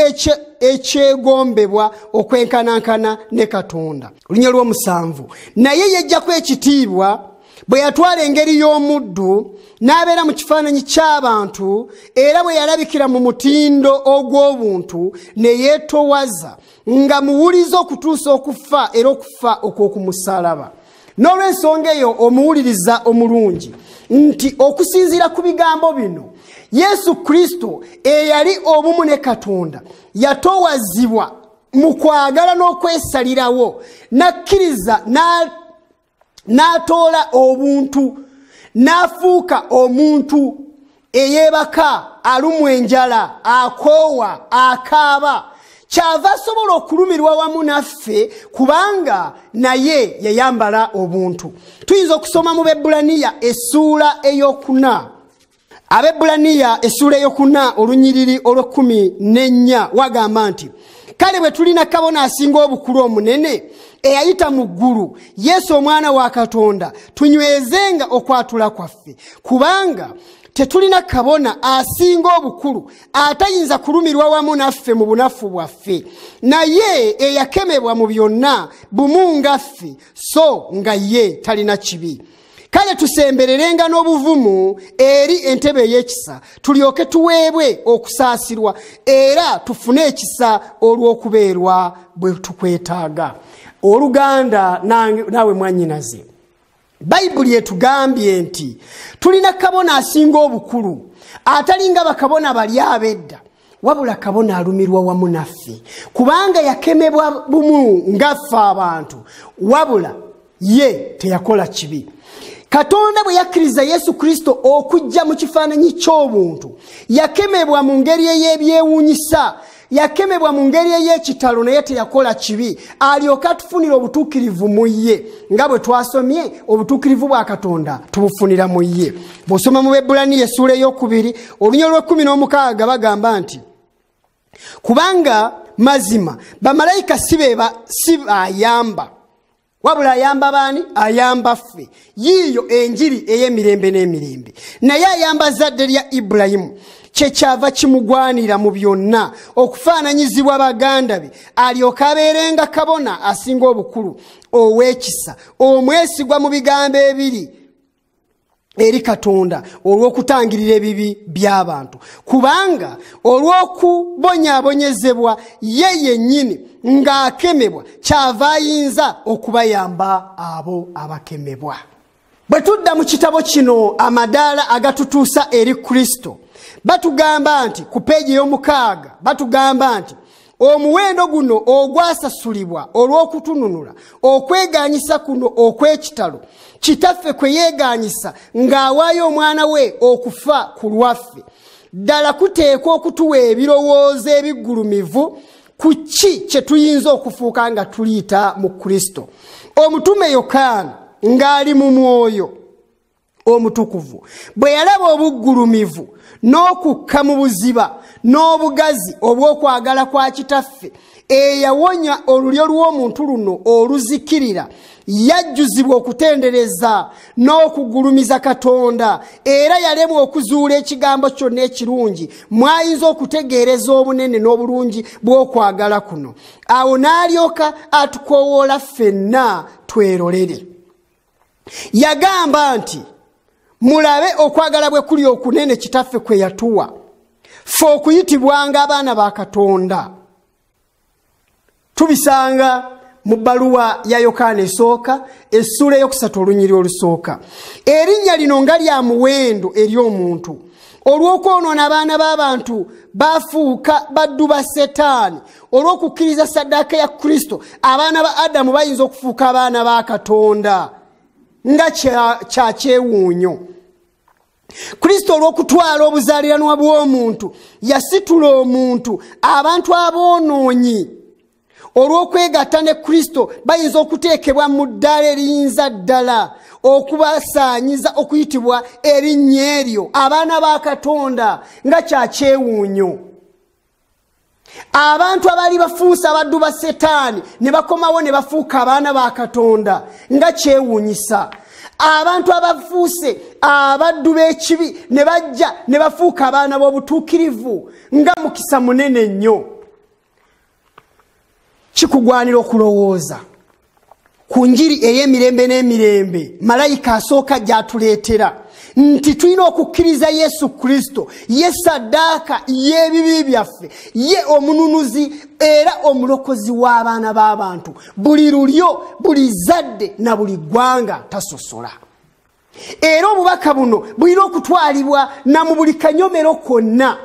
ekyegombebwa okwenkanankana ne Katonda. Olunya lw'omusanvu, naye yejjako ekitiibwa bwe yatwala engeri y'omuddu n'abeera mu kifaananyi ky'abantu, era bwe yalabikira mu mutindo ogw'obuntu ne yeetowaza nga muwuliza okutuusa okufa era okufa okw'okumusalaba. N'olw'ensonga eyo omuwuliriza omulungi nti okusinziira ku bigambo bino, Yesu Kristo eyali obumu ne Katonda yatowazibwa mu kwagala n'okwesalirawo, n'akkiriza n'atoola obuntu, n'afuuka omuntu eyeebaka, alumwa enjala, akoowa, akaaba. Kyava asobola okulumirwa wamu naffe kubanga naye yayambala obuntu. Tuyinza okusoma mu Bebulaniya essula ey'okuna. Abebulaniya essula ey'okuna olunyiriri olw'14 wagamba nti, kale bwe tulina kabona asinga obukulu omunene eyayita mu ggulu, Yesu omwana wa Katonda, tunywezenga okwatula kwaffe, kubanga tetulina kabona asinga obukulu atayinza kulumirwa wamu naffe mu bunafu bwaffe, naye eyakemebwa mu byonna bumu ngaffe, so nga ye talina kibi. Kale tusembererenga n'obuvumu eri entebe ey'ekisa, tulyoke tuweebwe okusaasirwa era tufune ekisa olw'okubeerwa bwe tukwetaaga. Oluganda naawe mwannyinaze, Bayibuli etugambye nti tulina kabona asinga obukulu atalinga bakabona bali abedda, wabula kabona alumirwa wamu naffe, kubanga yakemebwa bumu ngaffe abantu, wabula ye teyakola kibi. Katonda bwe yakkiriza Yesu Kristo okujja mu kifaananyi ky'obuntu, yakemebwa mu ngeri ey'ebyewuunyisa, yakemebwa mu ngeri ey'ekitalo, naye teyakola kibi, alyoka atufunira obutuukirivu mu ye. Nga bwe twasomye, obutuukirivu bwa Katonda tubufunira mu ye. Bw'osoma mu Bebulaniya essula ey'okubiri olunya lw'16 bagamba nti, kubanga mazima bamalayika si bayamba, wabula ayamba baani? Ayamba ffe. Yiyo enjiri ey'emirembe n'emirembe. Naye ayamba zadde lya Ibulayimu, kyekyava kimugwanira mu byonna okufaananyizibwa baganda be, alyoka abeerenga kabona asinga obukulu ow'ekisa, omwesigwa mu bigambo ebiri eri Katonda olw'okutangirira ebibi by'abantu, kubanga olw'okubonyaabonyezebwa ye yennyini ng'akemebwa kyava ayinza okubayamba abo abakemebwa. Bwe tudda mu kitabo kino amadaala agatutuusa eri Kristo, batugamba nti ku peegi ey'omukaaga batugamba nti omuwendo guno ogwasasulibwa olw'okutununula okweganyisa kuno okw'ekitalo, kitaffe kwe yeeganyisa ng'awaayo omwana we okufa ku lwaffe, ddala kuteekwa okutuwa ebirowoozo ebigulumivu ku ki kye tuyinza okufuuka nga tuliyita mu Kristo. Omutume Yokaana ng'ali mu Mwoyo Omutukuvu bwe yalaba obuggulumivu n'okukka mu buziba n'obugazi obw'okwagala kwa kitaffe eyawonya olulyo lw'omuntu luno oluzikirira, yajjuzibwa okutendereza n'okugulumiza Katonda, era yalemwa okuzuula ekigambo kyonna ekirungi mwayinza okutegeereza obunene n'obulungi bw'okwagala kuno. Awo n'alyoka atukoowoola ffenna twerolere. Yagamba nti, mulabe okwagala bwe kuli okunene kitaffe kwe yatuwa, ffe okuyitibwanga abaana ba Katonda. Tubisanga mu bbaluwa ya Yokaana esooka essula ey'okusatu olunyiri olusooka. Erinnya lino nga lya muwendo eri omuntu, olw'okwonoona abaana b'abantu bafuuka baddu ba Setaani, olw'okukkiriza saddaaka ya Kristo abaana ba Adamu bayinza okufuuka abaana ba Katonda nga kya kyewuunyo. Kristo olw'okutwala obuzaaliranwa bw'omuntu yasitula omuntu abantu aboonoonyi. Olw'okwegatta ne Kristo bayinza okuteekebwa mu ddala eriyinza ddala okubasaanyiza okuyitibwa erinnya eryo abaana ba Katonda nga kya kyewuunyo. Abantu abali bafuusa abaddu ba Setaani ne bakomawo ne bafuuka abaana ba Katonda nga kyewuunyisa. Abantu abafuuse abaddu b'ekibi ne bajja ne bafuuka abaana b'obutuukirivu nga mukisa munene nnyo. Kikugwanira okulowooza ku njiri ey'emirembe n'emirembe malayika asooka gy'atuleetera nti tulina okukkiriza Yesu Kristo, ye saddaaka y'ebibi byaffe, ye omununuzi era omulokozi w'abaana b'abantu, buli lulyo, buli zadde na buli ggwanga tasosola. Era obubaka buno bulina okutwalibwa na mu buli kanyomero konna,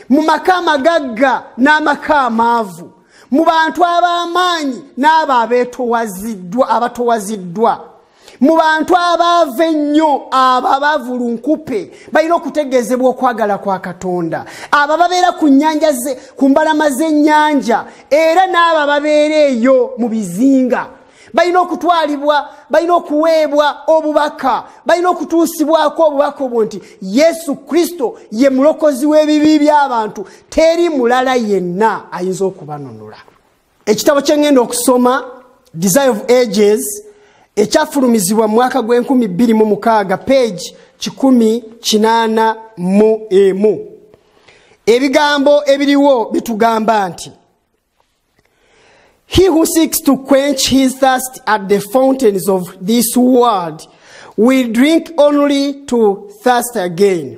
mu maka amagagga n'amaka amaavu, mu bantu ab'amaanyi n'abo abatowaziddwa, mu bantu abaava ennyo abo abavulunkupe balina okutegeezebwa okwagala kwa Katonda, abo ababeera ku nnyanja ku mbalama z'ennyanja era n'abo ababeera eyo mu bizinga balina okutwalibwa, balina okuweebwa obubaka, balina okutuusibwako obubaka obwo nti Yesu Kristo ye mulokozi w'ebibi by'abantu, teri mulala yenna ayinza okubanunula. Ekitabo kye ngenda okusoma Desire of Ages ekyafulumizibwa mu mwaka gw'2006 page 181. Ebigambo ebiriwo bitugamba nti he who seeks to quench his thirst at the fountains of this world will drink only to thirst again.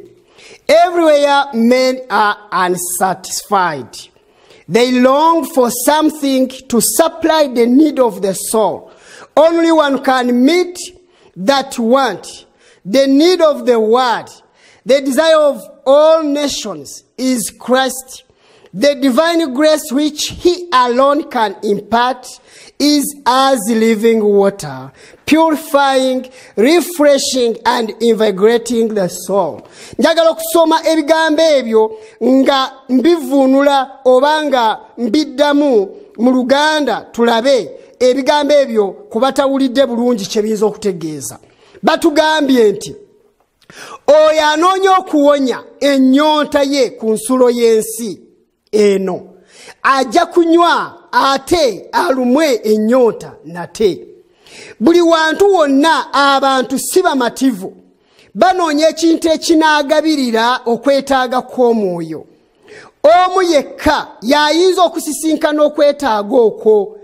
Everywhere men are unsatisfied. They long for something to supply the need of the soul. Only one can meet that want, the need of the world. The desire of all nations is Christ. The divine grace which he alone can impart is as living water, purifying, refreshing, and invigorating the soul. Njagala okusoma ebigambo ebyo nga mbivuunula oba nga mbiddamu mu Luganda tulabe ebigambo ebyo kubatawulidde bulungi kye biyinza okutegeeza. Batugambye nti oyo anoonya okuwonya ennyonta ye ku nsulo y'ensi eno ajja kunywa ate alumwe ennyonta nate. Buli wantu wonna abantu si bamativu, banoonya ekintu ekinaagabirira okwetaaga kw'omwoyo. Omu yekka y'ayinza okusisinkana okwetaaga okwo,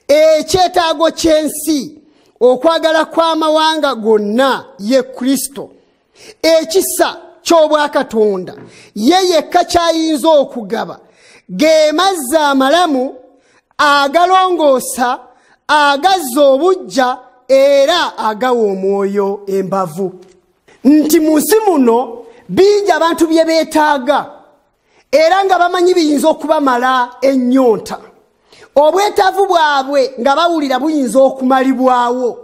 ekyetaago ky'ensi, okwagala kw'amawanga gonna ye Kristo. Ekisa ky'obwakatonda ye yekka ky'ayinza okugaba, ge mazzi amalamu agalongoosa, agazza obujja era agawa omwoyo embavu. Nti mu nsi muno bingi abantu bye beetaaga era nga bamanyi biyinza okubamala ennyonta. Obwetaavu bwabwe nga bawulira buyinza okumalibwawo.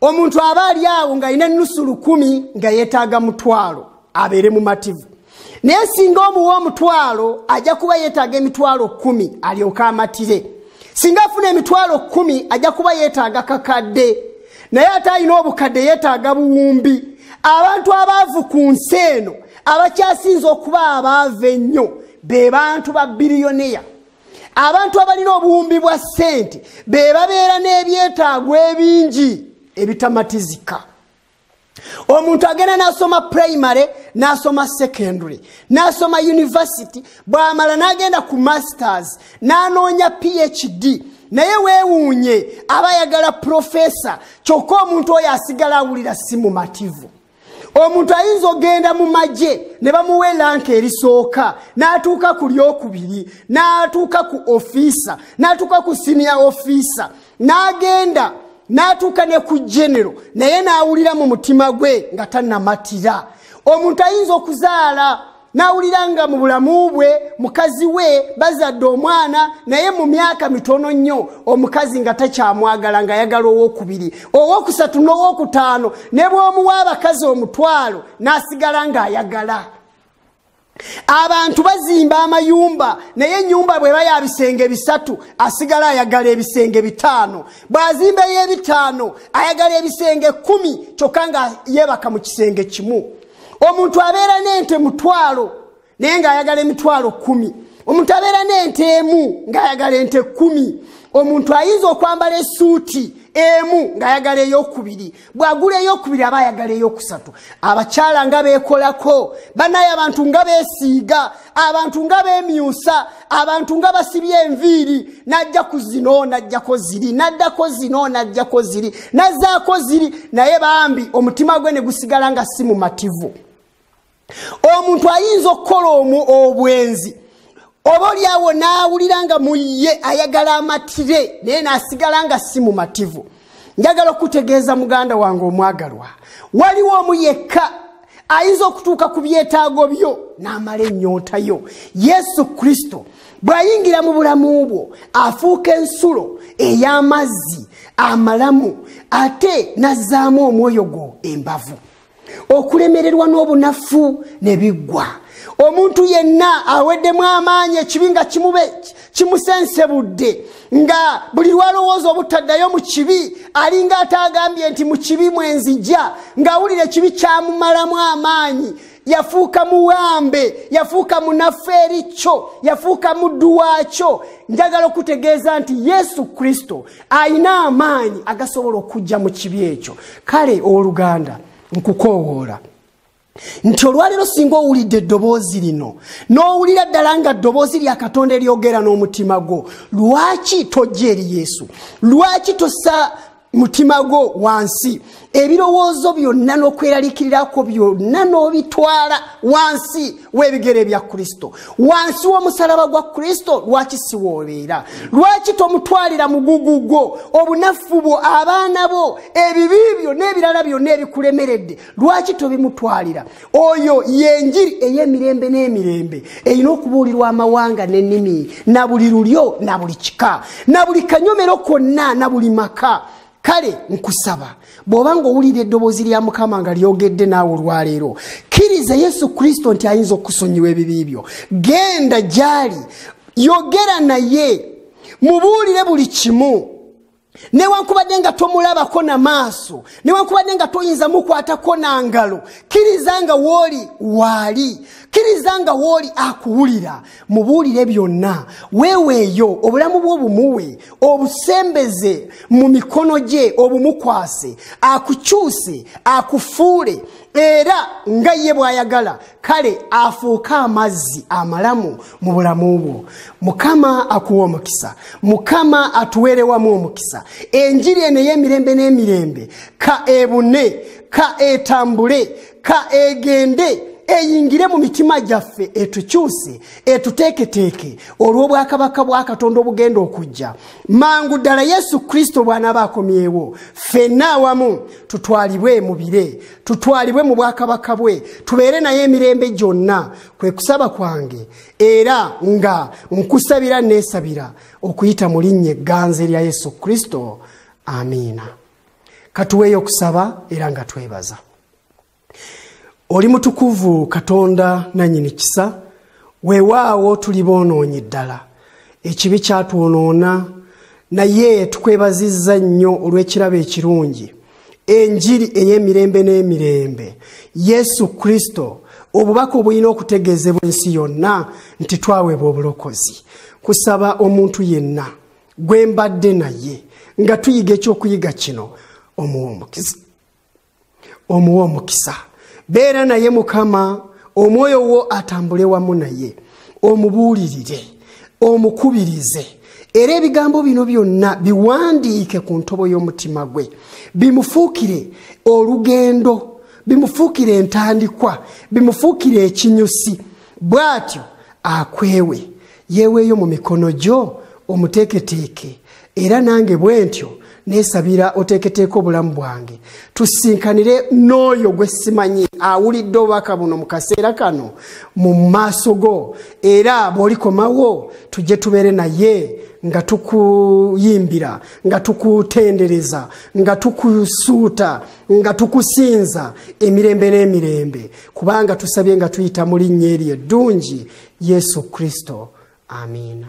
Omuntu aba ali awo ng'alina ennusu 1,000 nga yeetaaga 1,000 abeere mumativu. Naye singa omuwa 1,000 ajja kuba yeetaaga 10,000 alyoke amatire. Singa afuna 10,000 ajja kuba yeetaaga kakadde. Naye ate alina obukadde yeetaaga buwumbi. Abantu abaavu ku nsi eno abakyasinza okuba abaavu ennyo be bantu ba biliyoneya. Abantu abalina obuwumbi bwa ssente be babeera n'ebyetaago ebingi ebitamatizika. Omuntu agenda n'asoma primary, n'asoma secondary, n'asoma university, bw'amala n'agenda ku masters, n'anoonya PhD. Naye weewuunye aba ayagala professor, kyokka omuntu oyo asigala awulira si mumativu. Omuntu ayinza ogenda mu magye ne bamuwa eranka erisooka, n'atuuka ku lyokubiri, n'atuuka ku officer, n'atuuka ku senior officer, n'agenda n'atuuka ne ku general, naye n'awulira mu mutima gwe nga tannamatira. Omuntu ayinza okuzaala nawuliranga mu bulamu bwe mukazi we bazadde omwana naye mu myaka mitono nnyo omukazi nga takyamwagala nga ayagala owokubiri owokusatu n'owokutaano ne bw'omuwa abakazi 1,000 n'asigala ng'ayagala. Abantu bazimba amayumba naye ennyumba bw'eba ya bisenge 3 asigala ayagala ebisenge 5. Bw'azimba y'ebitaano ayagala ebisenge 10 kyokka nga yeebaka mu kisenge kimu. Omuntu abeera n'ente 1,000 naye ng'ayagala emitwalo 10. Omuntu abeera n'ente emu ng'ayagala ente 10. Omuntu ayinza okwambala essuuti emu ng'ayagala ey'okubiri. Bw'agula ey'okubiri aba ayagala ey'okusatu. Abakyala nga beekolako, bannaye abantu nga beesiiga, abantu nga beemyusa, abantu nga basibye enviiri, najja ku zino najjako ziri, naddako zino najjako ziri, nazzaako ziri, naye bambi omutima gwe ne gusigala nga si mumativu. Omuntu ayinza okukola obwenzi oba oliawo n'awulira nga mu ye ayagala amatire naye n'asigala nga si mumativu. Njagala okutegeeza muganda wange omwagalwa, waliwo omu yekka ayinza okutuuka ku byetaago byo n'amala ennyonta yo. Yesu Kristo bw'ayingira mu bulamu bwo afuuka ensulo ey'amazzi amalamu ate n'azzaamu omwoyo gwo embavu. Okulemererwa n'obunafu ne biggwa. Omuntu yenna aweddemu amaanyi ekibi nga kimusensebudde nga buli lwalowooza obutaddayo mu kibi alinga ataagambye nti mu kibi mwenzija ng'awulira ekibi kyamumalamu amaanyi. Yafuuka muwambe, yafuuka munafu eri kyo, yafuuka muddu waakyo. Njagala okutegeeza nti Yesu Kristo ayina amaanyi agasobola okujja mu kibi ekyo. Kale oluganda nkukoowoola nti olwaleero singa owulidde eddoboozi lino n'owulira ddala nga ddoboozi lya Katonda eryogera n'omutima gwo, lwaki tojja eri Yesu? Lwaki tossa mutima gwo wansi? Ebirowoozo byonna n'okweraliikirirako byonna n'obitwala wansi w'ebigere bya Kristo, wansi w'omusalaba gwa Kristo. Lwaki si w'obeera? Lwaki tomutwalira mugugu gwo, obunafu bwo, abaana bo, ebibi byo n'ebirala byonna ebikulemeredde? Lwaki tobimutwalira? Oyo y'enjiri ey'emirembe n'emirembe erina okubuulirwa amawanga n'ennimi na buli lulyo na buli kika na buli kanyomero konna na buli maka. Kale nkusaba bw'oba ng'owulira eddoboozi lya Mukama nga lyogedde naawe olwaleero, kkiriza Yesu Kristo nti ayinza okusonyiwa ebibi byo. Genda gy'ali, yogera naye, mubuulire buli kimu. Newankubadde nga tomulabako na maaso, newankubadde nga toyinza mukwatako na ngalo, kkiriza nga w'oli waali, kkiriza nga w'oli akuwulira. Mubuulire byonna, weeweeyo obulamu bwo bumuwe, obusembeze mu mikono gye, obumukwase, akukyuse, akufuule, era nga ye bw'ayagala. Kale afuuka amazzi amalamu mu bulamu bwo. Mukama akuwa omukisa, Mukama atuweerewamu omukisa. Enjiri eno ey'emirembe n'emirembe ka ebune, ka etambule, ka egende, eyingire mu mitima gyaffe, etukyuse, etuteeketeeke olw'obwakabaka bwa Katonda obugenda okujja. Mangu ddala Yesu Kristo bw'anaaba akomyewo, ffenna awamu tutwalibwe mu bire, tutwalibwe mu bwakabaka bwe, tubeere naye emirembe gyonna. Kwe kusaba kwange era nga nkusabira neesabira okuyita mu linnya egganze lya Yesu Kristo. Amiina. Katuweeyo okusaba era nga twebaza. Oli mutukuvu Katonda nannyini kisa, weewaawo tuli boonoonyi ddala, ekibi kyatwonoona, naye tukwebazizza nnyo olw'ekirabo ekirungi, enjiri ey'emirembe n'emirembe, Yesu Kristo, obubaka obulina okutegeezebwa ensi yonna nti twaweebwa obulokozi. Kusaba omuntu yenna gwe mbadde naye nga tuyiga ekyokuyiga kino, omuwa omukisa. Beera naye Mukama, omwoyo wo atambule wamu naye, omubuulirire, omukubirize, era ebigambo bino byonna biwandiike ku ntobo y'omutima gwe, bimufuukire olugendo, bimufuukire entandikwa, bimufuukire ekinyusi. Bw'atyo akwewe, yeeweeyo mu mikono gyo, omuteeketeeke, era nange bwe ntyo nesabira oteeketeeko obulamu bwange tusinkanire n'oyo gwe simanyi awulidde obubaka buno mu kaseera kano mu maaso go, era bw'olikomawo tujje tubeere naye nga tukuyimbira, nga tukutendereza, nga tukusuuta, nga tukusinza emirembe n'emirembe, kubanga tusabye nga tuyita mu linnya eryo eddungi Yesu Kristo. Amiina.